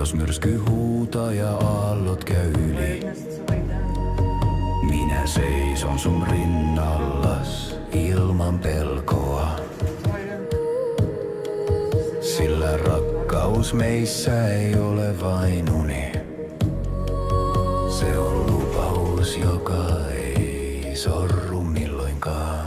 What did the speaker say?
Jos myrsky huutaa ja aallot käy yli, minä seison sun rinnallas ilman pelkoa. Sillä rakkaus meissä ei ole vain uni. Se on lupaus, joka ei sorru milloinkaan.